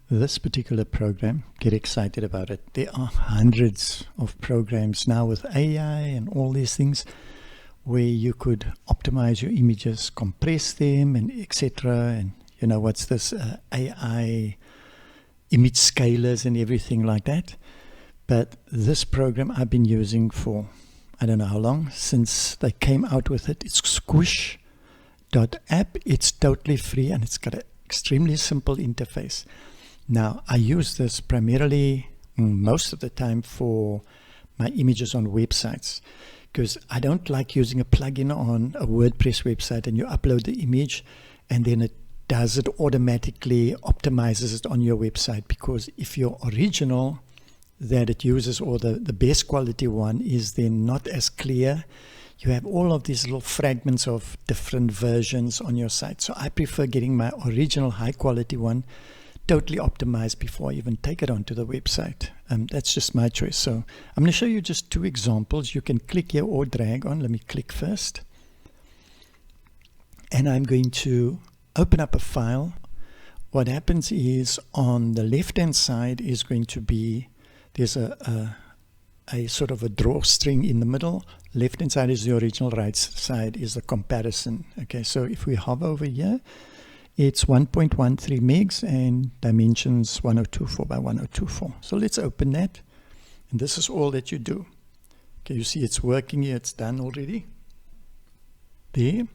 this particular program, get excited about it. There are hundreds of programs now with AI and all these things where you could optimize your images, compress them, and etc. And you know, what's this AI image scalers and everything like that. But this program I've been using for I don't know how long, since they came out with it. It's Squoosh.app. It's totally free and it's got an extremely simple interface. Now, I use this primarily most of the time for my images on websites, because I don't like using a plugin on a WordPress website and you upload the image and then it does it automatically, optimizes it on your website. Because if your original that it uses, or the best quality one, is then not as clear, you have all of these little fragments of different versions on your site. So I prefer getting my original high quality one totally optimized before I even take it onto the website. That's just my choice. So I'm going to show you just two examples. You can click here or drag on. Let me click first. And I'm going to open up a file. What happens is on the left hand side is going to be, there's a sort of a drawstring in the middle. Left hand side is the original, right side is the comparison. Okay, so if we hover over here, it's 1.13 megs and dimensions 1024 by 1024. So let's open that. And this is all that you do. Okay, you see it's working here, it's done already. There,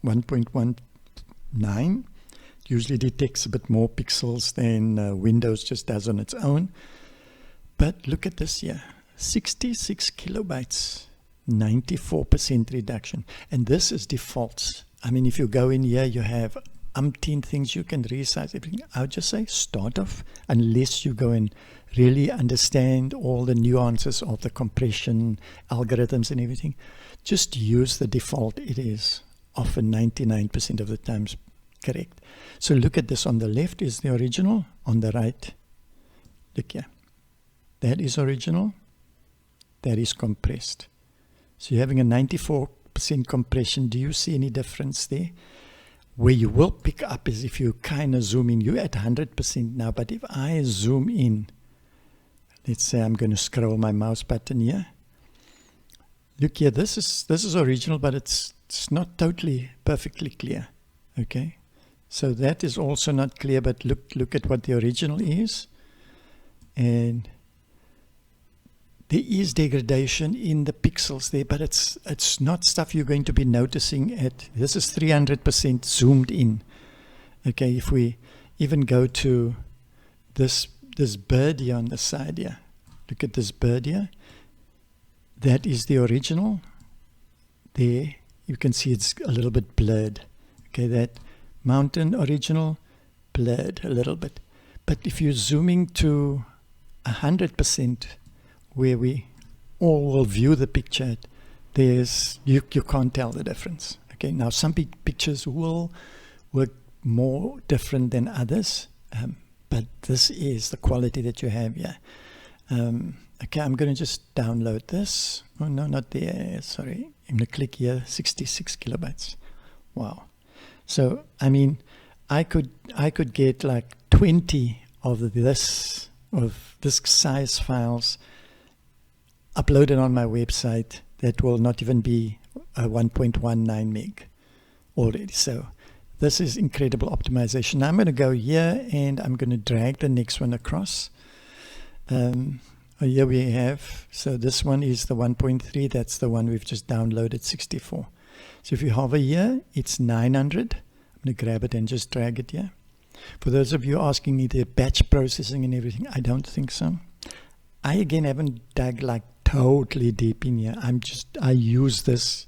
1.19. Usually detects a bit more pixels than Windows just does on its own. But look at this here, 66 kilobytes, 94% reduction. And this is defaults. I mean, if you go in here, you have umpteen things you can resize everything. I would just say start off, unless you go and really understand all the nuances of the compression algorithms and everything. Just use the default. It is often 99% of the times correct. So look at this. On the left is the original. On the right, look here. That is original, that is compressed. So you're having a 94% compression. Do you see any difference there? Where you will pick up is if you kind of zoom in. You're at 100% now, but if I zoom in, let's say I'm going to scroll my mouse button here. Look here, this is original, but it's not totally perfectly clear. Okay, so that is also not clear, but look at what the original is. And there is degradation in the pixels there, but it's not stuff you're going to be noticing at. This is 300% zoomed in. Okay, if we even go to this bird here on the side here, look at this bird here. That is the original. There, you can see it's a little bit blurred. Okay, that mountain original, blurred a little bit. But if you're zooming to 100%, where we all will view the picture, there's you can't tell the difference. Okay, now some pictures will work more different than others, but this is the quality that you have here. Okay, I'm going to just download this. Oh no, not there. Sorry, I'm going to click here. 66 kilobytes. Wow. So I mean, I could get like 20 of this size files uploaded on my website that will not even be 1.19 meg already. So this is incredible optimization. Now I'm going to go here and I'm going to drag the next one across. Here we have, so this one is the 1.3, that's the one we've just downloaded, 64. So if you hover here, it's 900. I'm going to grab it and just drag it here. For those of you asking me the batch processing and everything, I don't think so. I again haven't dug like totally deep in here. I use this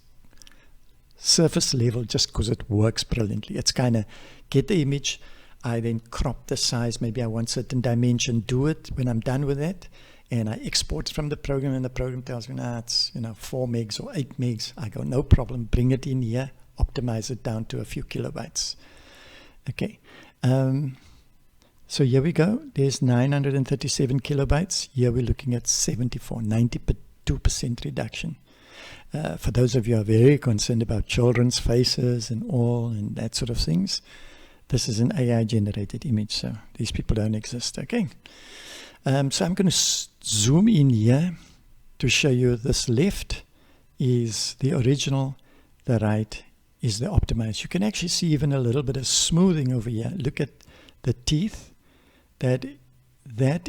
surface level just because it works brilliantly. It's kind of get the image, I then crop the size, maybe I want certain dimension, do it. When I'm done with that, and I export it from the program, and the program tells me, nah, it's 4 megs or 8 megs. I go, no problem, bring it in here, optimize it down to a few kilobytes. Okay. So here we go. There's 937 kilobytes. Here we're looking at 74, 92% reduction. For those of you who are very concerned about children's faces and all and that sort of things, This is an AI generated image, so these people don't exist. Okay. So I'm going to zoom in here to show you this left is the original, the right is the optimized. You can actually see even a little bit of smoothing over here. Look at the teeth. That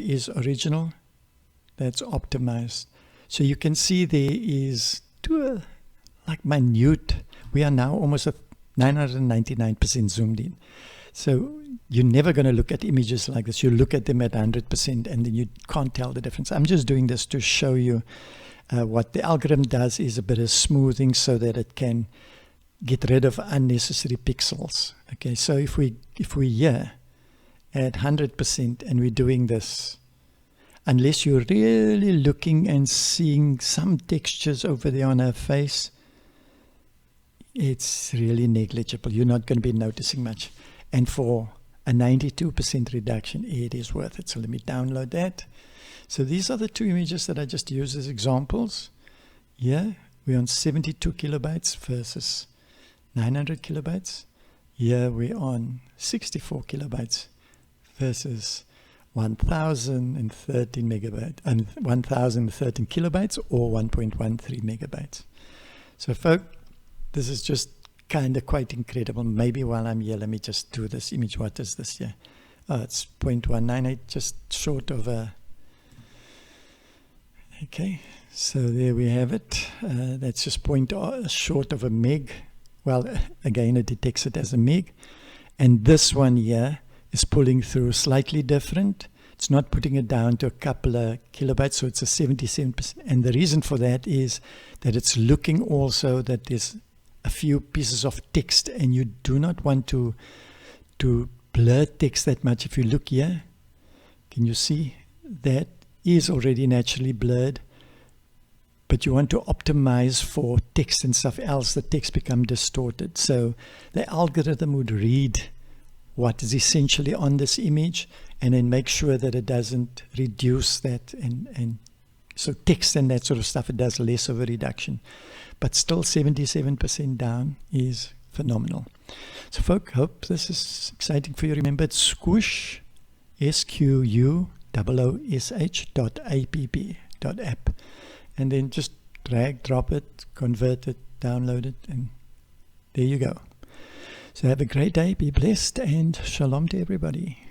is original, that's optimized. So you can see there is like minute. We are now almost at 999% zoomed in. So you're never going to look at images like this. You look at them at 100% and then you can't tell the difference. I'm just doing this to show you what the algorithm does is a bit of smoothing so that it can get rid of unnecessary pixels. Okay, so if we here at 100% and we're doing this, unless you're really looking and seeing some textures over there on her face, it's really negligible. You're not going to be noticing much. And for a 92% reduction, it is worth it. So let me download that. So these are the two images that I just used as examples. Here we're on 72 kilobytes versus 900 kilobytes. Here we're on 64 kilobytes versus 1013 megabytes and 1013 kilobytes or 1.13 megabytes. So folks, this is just kind of quite incredible. Maybe while I'm here, let me just do this image. What is this here? Oh, it's 0.198, just short of a... Okay, so there we have it. That's just short of a meg. Well, again, it detects it as a meg. And this one here is pulling through slightly different. It's not putting it down to a couple of kilobytes, so it's a 77%. And the reason for that is that it's looking also that there's a few pieces of text, and you do not want to blur text that much. If you look here, can you see that is already naturally blurred, but you want to optimize for text and stuff else, the text become distorted. So the algorithm would read what is essentially on this image and then make sure that it doesn't reduce that, and so text and that sort of stuff, it does less of a reduction. But still 77% down is phenomenal. So folks, hope this is exciting for you. Remember, it's Squoosh, SQOOSH.app. And then just drag, drop it, convert it, download it, and there you go. So have a great day, be blessed, and shalom to everybody.